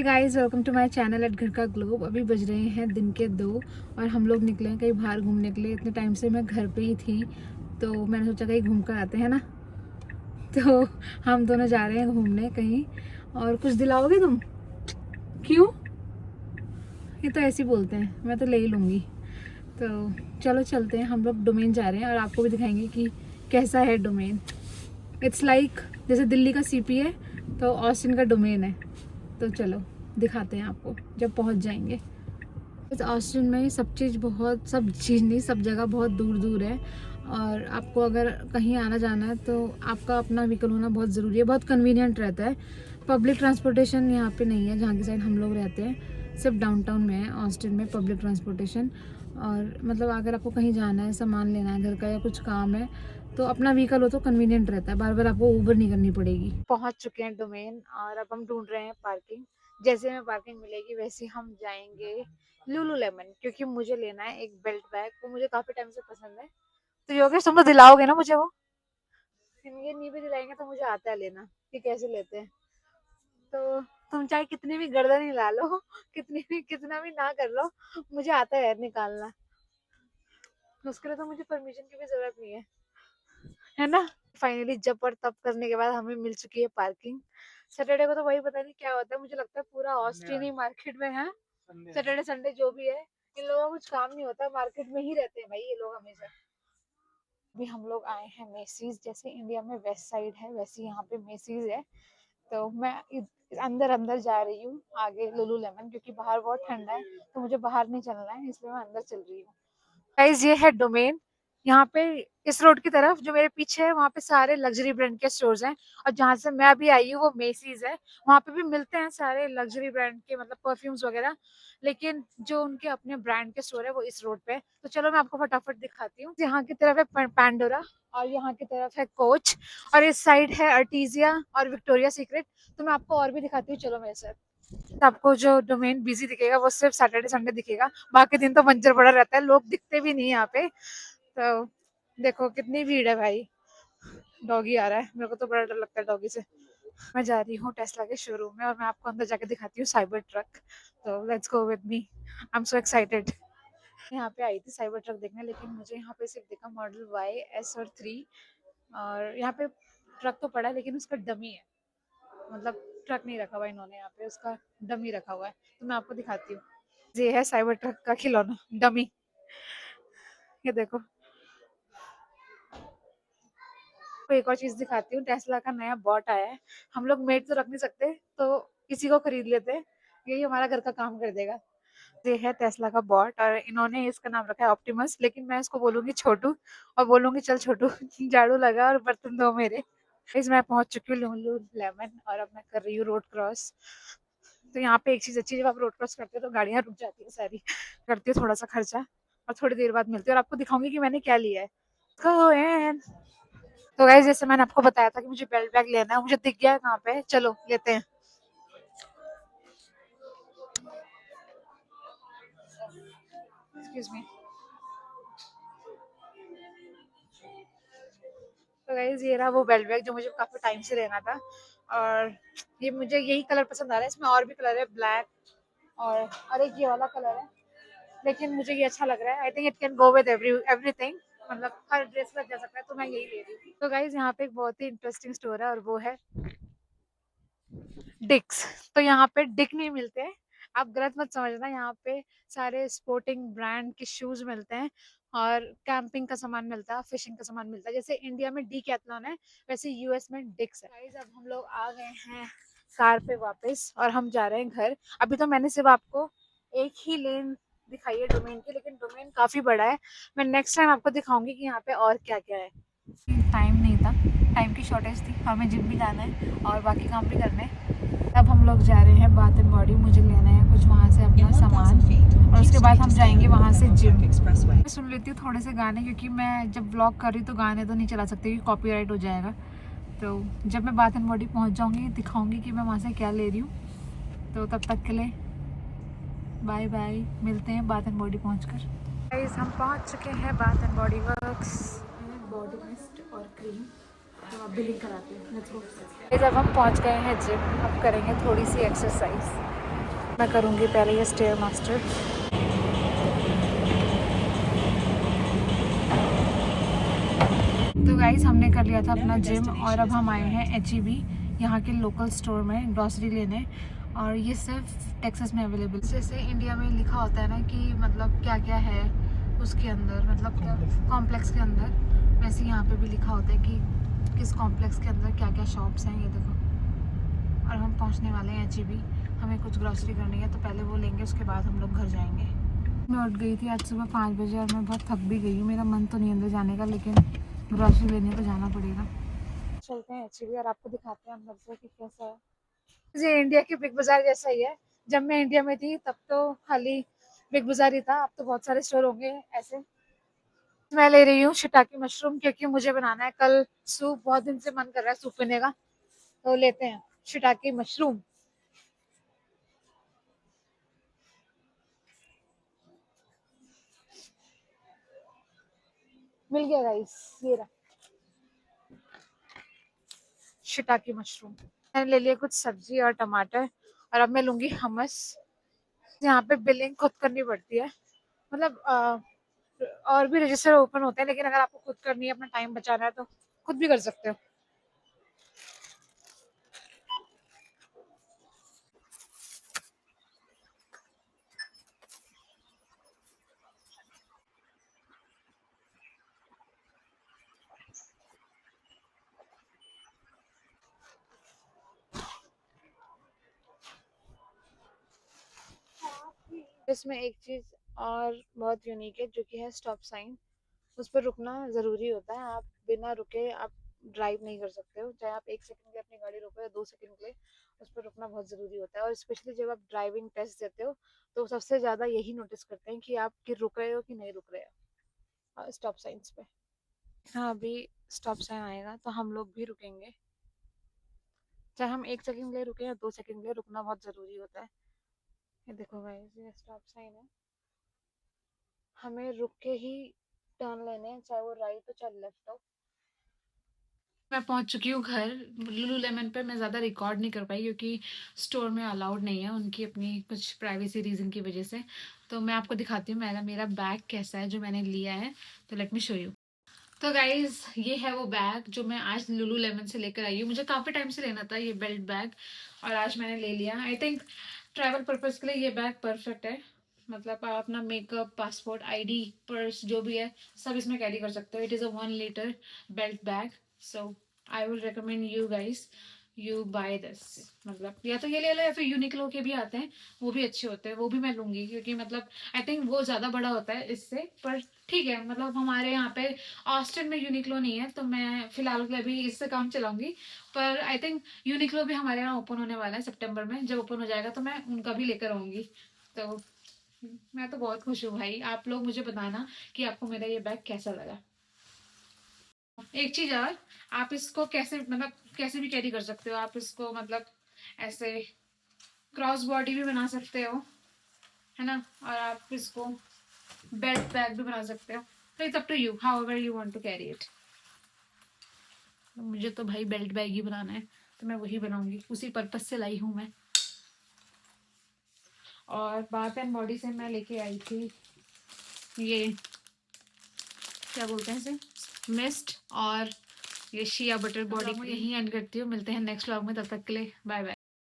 Guys, welcome to my channel at Ghar ka globe. अभी बज रहे हैं दिन के 2 और हम लोग निकले हैं कहीं बाहर घूमने के लिए। इतने टाइम से मैं घर पे ही थी तो मैंने सोचा कहीं घूम कर आते हैं ना। तो हम दोनों जा रहे हैं घूमने कहीं। और कुछ दिलाओगे तुम? क्यों? ये तो ऐसे ही बोलते हैं, मैं तो ले ही लूँगी। तो चलो चलते हैं, हम लोग डोमेन जा रहे हैं और आपको भी दिखाएंगे कि कैसा है डोमेन। इट्स लाइक जैसे दिल्ली का सीपी है तो ऑस्टिन का डोमेन है। तो चलो दिखाते हैं आपको जब पहुंच जाएंगे। इस ऑस्टिन में सब चीज़ नहीं, सब जगह बहुत दूर दूर है। और आपको अगर कहीं आना जाना है तो आपका अपना व्हीकल होना बहुत ज़रूरी है, बहुत कन्वीनियंट रहता है। पब्लिक ट्रांसपोर्टेशन यहाँ पे नहीं है जहाँ की साइड हम लोग रहते हैं, सिर्फ डाउनटाउन में है ऑस्टिन में पब्लिक ट्रांसपोर्टेशन। और मतलब अगर आपको कहीं जाना है, सामान लेना है घर का या कुछ काम है तो अपना व्हीकल हो तो कन्वीनियंट रहता है, बार बार आपको ऊबर नहीं करनी पड़ेगी। पहुंच चुके हैं डोमेन और अब हम ढूंढ रहे हैं पार्किंग। जैसे हमें पार्किंग मिलेगी वैसे हम जाएंगे लुलू लेमन, क्योंकि मुझे लेना है एक बेल्ट बैग, वो मुझे काफी टाइम से पसंद है। तो योगेश तुम तो दिलाओगे ना मुझे वो? ये नहीं भी दिलाएंगे तो मुझे आता है लेना कि कैसे लेते हैं। तो तुम चाहे कितनी भी गर्दन हिला लो, कितना भी ना कर लो, मुझे आता है निकालना। उसके लिए तो मुझे परमिशन की भी जरूरत नहीं है ना। फाइनली जब और तब करने के बाद हमें मिल चुकी है पार्किंग। सैटरडे को तो वही पता नहीं क्या होता है, मुझे लगता है पूरा ऑस्ट्रेलिया ही मार्केट में है। सैटरडे संडे जो भी है, इन लोगों का कुछ काम नहीं होता, मार्केट में ही रहते हैं भाई ये लोग हमेशा। अभी हम लोग आए हैं मेसीज। जैसे इंडिया में वेस्ट साइड है वैसे यहाँ पे मेसीज है। तो मैं अंदर अंदर जा रही हूँ आगे लुलू लेमन, क्योंकि बाहर बहुत ठंडा है तो मुझे बाहर नहीं चलना है, इसलिए मैं अंदर चल रही हूँ। गाइस ये है डोमेन। यहाँ पे इस रोड की तरफ जो मेरे पीछे है वहाँ पे सारे लग्जरी ब्रांड के स्टोर्स हैं। और जहाँ से मैं अभी आई हूँ वो मेसीज है, वहाँ पे भी मिलते हैं सारे लग्जरी ब्रांड के मतलब परफ्यूम्स वगैरह। लेकिन जो उनके अपने ब्रांड के स्टोर है वो इस रोड पे है। तो चलो मैं आपको फटाफट दिखाती हूँ। यहाँ की तरफ है पैंडोरा और यहाँ की तरफ है कोच और इस साइड है अर्टिजिया और विक्टोरिया सीक्रेट। तो मैं आपको और भी दिखाती हूँ, चलो मेरे साथ। आपको जो डोमेन बिजी दिखेगा वो सिर्फ सैटरडे संडे दिखेगा, बाकी दिन तो बंजर पड़ा रहता है, लोग दिखते भी नहीं यहाँ पे। तो देखो कितनी भीड़ है भाई। डॉगी आ रहा है, मेरे को तो बड़ा डर लगता है डॉगी से। मैं जा रही हूँ टेस्ला के शोरूम में और मैं आपको अंदर जाके दिखाती हूँ साइबर ट्रक। तो let's go with me, I am so excited. यहाँ पे आई थी साइबर ट्रक देखने, लेकिन मुझे यहाँ पे सिर्फ दिखा मॉडल वाई एस और 3। और यहाँ पे ट्रक तो पड़ा है लेकिन उसका डमी है, मतलब ट्रक नहीं रखा हुआ इन्होंने, यहाँ पे उसका डमी रखा हुआ है। तो मैं आपको दिखाती हूँ। ये है साइबर ट्रक का खिलौना डमी, ये देखो। को एक और चीज दिखाती हूँ, टेस्ला का नया बॉट आया है। हम लोग मेड तो रख नहीं सकते तो किसी को खरीद लेते हैं, यही हमारा घर का काम कर देगा। ये है टेस्ला का बॉट और इन्होंने इसका नाम रखा है ऑप्टिमस, लेकिन मैं इसको बोलूंगी छोटू और बोलूंगी चल छोटू झाड़ू लगा और बर्तन धो मेरे। इस मैं पहुंच चुकी हूँ लुलू लेमन और अब मैं कर रही हूँ रोड क्रॉस। तो यहाँ पे एक चीज अच्छी है, जब आप रोड क्रॉस करते हो तो गाड़ियाँ रुक जाती है सारी, करती है थोड़ा सा खर्चा और थोड़ी देर बाद मिलती है। और आपको दिखाऊंगी कि मैंने क्या लिया है। Go in। तो गाइस जैसे मैंने आपको बताया था कि मुझे बेल्ट बैग लेना है, मुझे दिख गया है कहाँ पे, चलो लेते हैं। Excuse me. तो गाइस ये रहा वो बेल्ट बैग जो मुझे काफी टाइम से लेना था। और ये मुझे यही कलर पसंद आ रहा है, इसमें और भी कलर है ब्लैक और एक ये वाला कलर है, लेकिन मुझे ये अच्छा लग रहा है। I think it can go with everything, मतलब हर ड्रेस में जा सकता है, तो मैं यही ले रही हूँ। तो गाइस यहाँ पे एक बहुत ही इंटरेस्टिंग स्टोर है और वो है डिक्स। तो यहाँ पे डिक नहीं मिलते हैं, आप गलत मत समझना। यहाँ पे सारे स्पोर्टिंग ब्रांड के शूज मिलते हैं और कैंपिंग का सामान मिलता है, फिशिंग का सामान मिलता है। जैसे इंडिया में डीकैथलॉन है वैसे यूएस में डिक्स है। गाइस अब हम लोग आ गए हैं कार पे वापस और हम जा रहे हैं घर। अभी तो मैंने सिर्फ आपको एक ही लेन दिखाई है डोमेन की, लेकिन डोमेन काफी बड़ा है। मैं नेक्स्ट टाइम आपको दिखाऊंगी कि यहाँ पे और क्या क्या है। टाइम नहीं था, टाइम की शॉर्टेज थी, हमें जिम भी जाना है और बाकी काम भी करने हैं। अब हम लोग जा रहे हैं बाथ एंड बॉडी, मुझे लेना है कुछ वहाँ से अपना सामान और उसके बाद हम जाएंगे वहाँ से जिम। मैं सुन लेती हूँ थोड़े से गाने, क्योंकि मैं जब ब्लॉग कर रही तो गाने तो नहीं चला सकती क्योंकि कॉपीराइट हो जाएगा। तो जब मैं बाथ एंड बॉडी पहुँच जाऊँगी दिखाऊँगी कि मैं वहाँ से क्या ले रही हूँ। तो तब तक के लिए बाय बाय, मिलते हैं बाथ एंड बॉडी पहुँच कर। गाइस हम पहुँच चुके हैं bath and body works. Body mist और क्रीम तो आप बिलिंग कराते हैं। Let's go. जब हम पहुंच गए हैं जिम, अब करेंगे थोड़ी सी एक्सरसाइज। मैं करूँगी पहले ये स्टेयर मास्टर। तो गाइस हमने कर लिया था अपना जिम और अब हम आए हैं HEB यहाँ के लोकल स्टोर में ग्रॉसरी लेने, और ये सिर्फ टेक्सास में अवेलेबल। जैसे इंडिया में लिखा होता है ना कि मतलब क्या क्या है उसके अंदर, मतलब क्या कॉम्प्लेक्स के अंदर, वैसे यहाँ पे भी लिखा होता है कि किस कॉम्प्लेक्स के अंदर क्या क्या शॉप्स हैं। ये देखो, और हम पहुँचने वाले हैं HEB। हमें कुछ ग्रॉसरी करनी है तो पहले वो लेंगे, उसके बाद हम लोग घर जाएंगे। मैं उठ गई थी आज सुबह 5 बजे और मैं बहुत थक भी गई हूँ। मेरा मन तो नहीं अंदर जाने का, लेकिन ग्रॉसरी लेने तो जाना पड़ेगा। चलते हैं HEB और आपको दिखाते हैं अंदर से कि कैसा है। ये इंडिया की बिग बाजार जैसा ही है। जब मैं इंडिया में थी तब तो खाली बिग बाजार ही था, अब तो बहुत सारे स्टोर होंगे ऐसे। मैं ले रही हूँ शिटाकी मशरूम क्योंकि मुझे बनाना है कल सूप। बहुत दिन से मन कर रहा है सूप पीने का, तो लेते हैं शिटाकी मशरूम। मिल गया गाइस, ये रहा शिटाकी मशरूम। मैंने ले लिया कुछ सब्जी और टमाटर, और अब मैं लूंगी हमस। यहाँ पे बिलिंग खुद करनी पड़ती है, मतलब और भी रजिस्टर ओपन होते हैं, लेकिन अगर आपको खुद करनी है, अपना टाइम बचाना है, तो खुद भी कर सकते हो। इसमें एक चीज और बहुत यूनिक है जो कि है स्टॉप साइन। उस पर रुकना जरूरी होता है, आप बिना रुके आप ड्राइव नहीं कर सकते हो। चाहे आप 1 सेकंड के लिए अपनी गाड़ी रोको या 2 सेकंड के लिए, उस पर रुकना बहुत जरूरी होता है। और स्पेशली जब आप ड्राइविंग टेस्ट देते हो तो सबसे ज्यादा यही नोटिस करते हैं कि आप कि रुक रहे हो कि नहीं रुक रहे हो स्टॉप साइंस पे। हाँ, अभी स्टॉप साइन आएगा तो हम लोग भी रुकेंगे। चाहे हम 1 सेकंड के लिए रुके या 2 सेकंड के लिए, रुकना बहुत जरूरी होता है। ये देखो गाइस, ये स्टॉप साइन है, हमें रुक के ही टर्न लेने हैं, चाहे वो राइट हो चाहे लेफ्ट हो। मैं पहुंच चुकी हूँ घर। लुलू लेमन पे मैं ज़्यादा रिकॉर्ड नहीं कर पाई क्योंकि स्टोर में अलाउड नहीं है, उनकी अपनी कुछ प्राइवेसी रीज़न की वजह से। तो मैं आपको दिखाती हूँ मेरा मेरा बैग कैसा है जो मैंने लिया है। तो लेट मी शो यू। तो गाइज ये है वो बैग जो मैं आज लुलू लेमन से लेकर आई हूँ। मुझे काफ़ी टाइम से लेना था ये बेल्ट बैग, और आज मैंने ले लिया। आई थिंक ट्रैवल पर्पज़ के लिए ये बैग परफेक्ट है। मतलब आप अपना मेकअप, पासपोर्ट, आईडी, पर्स जो भी है सब इसमें कैरी कर सकते हो। It is a 1 litre belt bag, so I will recommend you guys you buy this. मतलब या तो ये ले लो या फिर यूनिक्लो के भी आते हैं, वो भी अच्छे होते हैं, वो भी मैं लूंगी क्योंकि मतलब आई थिंक वो ज़्यादा बड़ा होता है इससे। पर ठीक है, मतलब हमारे यहाँ पे ऑस्टिन में यूनिक्लो नहीं है तो मैं फिलहाल के लिए अभी इससे काम चलाऊंगी। पर आई थिंक यूनिक्लो भी हमारे यहाँ ओपन होने वाला है सितंबर में। जब ओपन हो जाएगा तो मैं उनका भी लेकर आऊंगी। तो मैं तो बहुत खुश हूँ भाई। आप लोग मुझे बताना कि आपको मेरा ये बैग कैसा लगा। एक चीज और, आप इसको कैसे मतलब कैसे भी कैरी कर सकते हो। आप इसको मतलब ऐसे क्रॉस बॉडी भी बना सकते हो, है ना, और आप इसको बेल्ट बैग भी बना सकते हो। तो it's up to you however you want to carry it. मुझे तो भाई बेल्ट बैग ही बनाना है तो मैं वही बनाऊंगी, उसी पर्पज से लाई हूँ मैं। और बाथ एंड बॉडी से मैं लेके आई थी ये क्या बोलते हैं इसे, मिस्ट और ये शिया बटर बॉडी। यहीं एंड करती हूँ, मिलते हैं नेक्स्ट व्लॉग में, तब तक के लिए बाय बाय।